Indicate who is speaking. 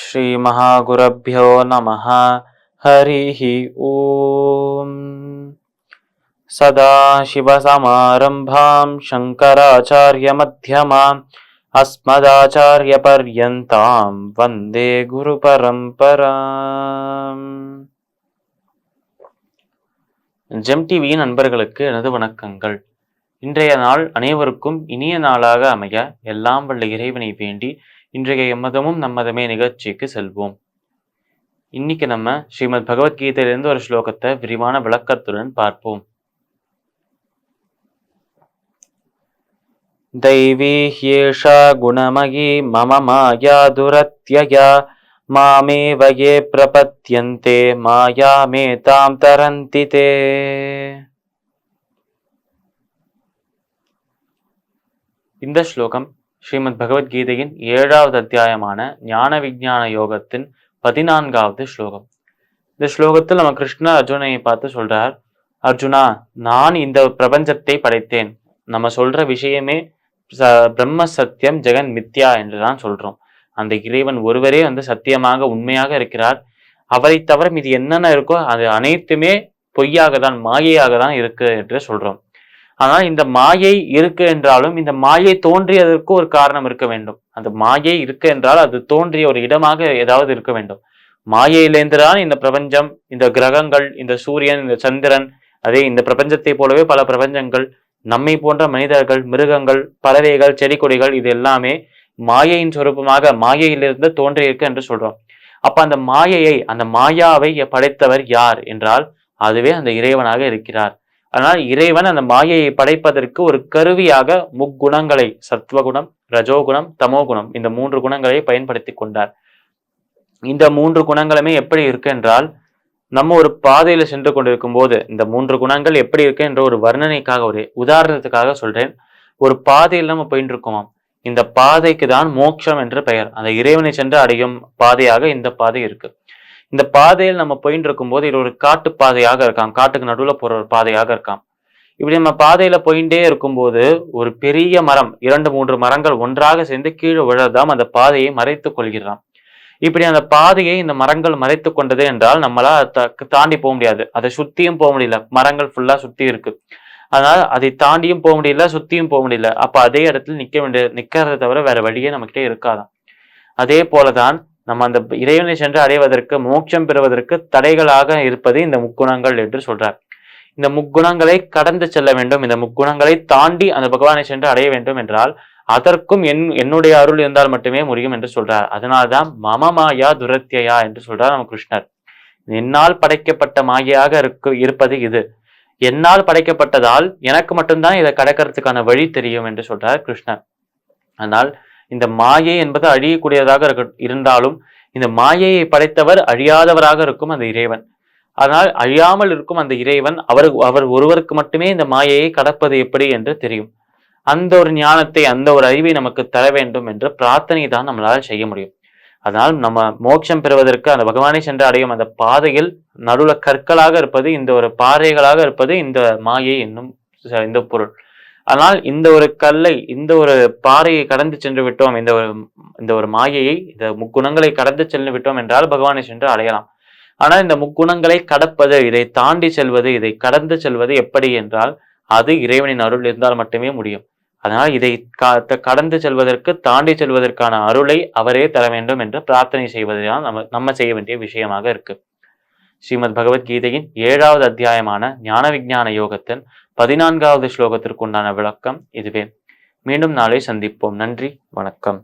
Speaker 1: ஸ்ரீ மகாகுரப்யோ நமஹ. ஹரிஹி ஓம். சதாசிவசமாரம்பாம் சங்கராச்சார்யமத்யமாம் அஸ்மதாச்சார்யபர்யந்தாம் வந்தே குரு பரம்பராம். ஜெம் டிவியின் நண்பர்களுக்கு எனது வணக்கங்கள். இன்றைய நாள் அனைவருக்கும் இனிய நாளாக அமைய எல்லாம் வல்ல இறைவனை வேண்டி இன்றைய எம்மதமும் நம்மதமே நிகழ்ச்சிக்கு செல்வோம். இன்னைக்கு நம்ம ஸ்ரீமத் பகவத்கீதையிலிருந்து ஒரு ஸ்லோகத்தை விரிவான விளக்கத்துடன் பார்ப்போம். தைவி ஹ்யேஷா குணமயி மம மாயா துரத்யயா மாமேவ யே பிரபத்யந்தே மாயாமேதாம் தரந்தி தே. இந்த ஸ்லோகம் ஸ்ரீமத் பகவத்கீதையின் 7வது அத்தியாயமான ஞான விஞ்ஞான யோகத்தின் 14வது ஸ்லோகம். இந்த ஸ்லோகத்தில் நம்ம கிருஷ்ணர் அர்ஜுனையை பார்த்து சொல்றார், அர்ஜுனா, நான் இந்த பிரபஞ்சத்தை படைத்தேன். நம்ம சொல்ற விஷயமே பிரம்ம சத்தியம் ஜெகன் மித்யா என்றுதான் சொல்றோம். அந்த இறைவன் ஒருவரே சத்தியமாக உண்மையாக இருக்கிறார். அவரை தவிர மீது என்னென்ன இருக்கோ அது அனைத்துமே பொய்யாக தான், மாயையாக தான் இருக்கு என்று சொல்றோம். ஆனால் இந்த மாயை இருக்கு என்றாலும் இந்த மாயை தோன்றியதற்கு ஒரு காரணம் இருக்க வேண்டும். அந்த மாயை இருக்கு என்றால் அது தோன்றிய ஒரு இடமாக ஏதாவது இருக்க வேண்டும். மாயையிலேருந்துதான் இந்த பிரபஞ்சம், இந்த கிரகங்கள், இந்த சூரியன், இந்த சந்திரன், அதே இந்த பிரபஞ்சத்தை போலவே பல பிரபஞ்சங்கள், நம்மை போன்ற மனிதர்கள், மிருகங்கள், பறவைகள், செடி கொடிகள், இது எல்லாமே மாயையின் சொரூபமாக மாயையிலிருந்து தோன்றியிருக்கு என்று சொல்றோம். அப்ப அந்த மாயையை, அந்த மாயாவை படைத்தவர் யார் என்றால் அதுவே அந்த இறைவனாக இருக்கிறார். ஆனால் இறைவன் அந்த மாயையை படைப்பதற்கு ஒரு கருவியாக முக்குணங்களை, சத்வகுணம், ரஜோகுணம், தமோகுணம், இந்த 3 குணங்களை பயன்படுத்தி கொண்டார். இந்த 3 குணங்களுமே எப்படி இருக்கு என்றால், நம்ம ஒரு பாதையில சென்று கொண்டிருக்கும் போது இந்த 3 குணங்கள் எப்படி இருக்கு என்ற ஒரு வர்ணனைக்காக, ஒரு உதாரணத்துக்காக சொல்றேன். ஒரு பாதையில் நம்ம போயிட்டு இருக்கோமாம். இந்த பாதைக்கு தான் மோட்சம் என்று பெயர். அந்த இறைவனை சென்று அடையும் பாதையாக இந்த பாதை இருக்கு. இந்த பாதையில் நம்ம போயிட்டு இருக்கும் போது இது ஒரு காட்டு பாதையாக இருக்காம், காட்டுக்கு நடுவுல போற ஒரு பாதையாக இருக்காம். இப்படி நம்ம பாதையில போயிட்டே இருக்கும்போது ஒரு பெரிய மரம், 2-3 மரங்கள் ஒன்றாக சேர்ந்து கீழே விழதாம் அந்த பாதையை மறைத்து கொள்கிறான். இப்படி அந்த பாதையை இந்த மரங்கள் மறைத்து கொண்டது என்றால் நம்மளால தாண்டி போக முடியாது. அதை சுத்தியும் போக முடியல, மரங்கள் ஃபுல்லா சுத்தி இருக்கு. அதனால அதை தாண்டியும் போக முடியல, சுத்தியும் போக முடியல. அப்ப அதே இடத்துல நிக்கிறதை தவிர வேற வழியே நம்ம கிட்டே இருக்காதான். அதே போலதான் நம்ம அந்த இறைவனை சென்று அடைவதற்கு, மோட்சம் பெறுவதற்கு தடைகளாக இருப்பது இந்த முக்குணங்கள் என்று சொல்றார். இந்த முக்குணங்களை கடந்து செல்ல வேண்டும், இந்த முக்குணங்களை தாண்டி அந்த பகவானை சென்று அடைய வேண்டும் என்றால் அதற்கும் என்னுடைய அருள் இருந்தால் மட்டுமே முடியும் என்று சொல்றார். அதனால்தான் மம மாயா துரத்தியா என்று சொல்றார் நம்ம கிருஷ்ணர். என்னால் படைக்கப்பட்ட மாயையாக இருப்பது இது. என்னால் படைக்கப்பட்டதால் எனக்கு மட்டும்தான் இதை கடக்கிறதுக்கான வழி தெரியும் என்று சொல்றார் கிருஷ்ணர். ஆனால் இந்த மாயை என்பது அழியக்கூடியதாக இருந்தாலும் இந்த மாயையை படைத்தவர் அழியாதவராக இருக்கும் அந்த இறைவன். ஆனால் அழியாமல் இருக்கும் அந்த இறைவன் அவர் ஒருவருக்கு மட்டுமே இந்த மாயையை கடப்பது எப்படி என்று தெரியும். அந்த ஒரு ஞானத்தை, அந்த ஒரு அறிவை நமக்கு தர வேண்டும் என்ற பிரார்த்தனை தான் நம்மளால் செய்ய முடியும். அதனால் நம்ம மோட்சம் பெறுவதற்கு அந்த பகவானை சென்று அடையும் அந்த பாதையில் நடுவுல கற்களாக இருப்பது, இந்த ஒரு பாறைகளாக இருப்பது இந்த மாயை என்னும் இந்த பொருள். ஆனால் இந்த ஒரு கல்லை, இந்த ஒரு பாறையை கடந்து சென்று விட்டோம், இந்த ஒரு மாயையை, இந்த முக்குணங்களை கடந்து சென்று விட்டோம் என்றால் பகவானை சென்று அடையலாம். ஆனால் இந்த முக்குணங்களை கடப்பது, இதை தாண்டி செல்வது, இதை கடந்து செல்வது எப்படி என்றால் அது இறைவனின் அருள் இருந்தால் மட்டுமே முடியும். அதனால் இதை கடந்து செல்வதற்கு, தாண்டி செல்வதற்கான அருளை அவரே தர வேண்டும் என்று பிரார்த்தனை செய்வதுதான் நம்ம செய்ய வேண்டிய விஷயமாக இருக்கு. ஸ்ரீமத் பகவத்கீதையின் 7வது அத்தியாயமான ஞான விஞ்ஞான யோகத்தின் 14வது ஸ்லோகத்திற்கு உண்டான விளக்கம் இதுவே. மீண்டும் நாளை சந்திப்போம். நன்றி, வணக்கம்.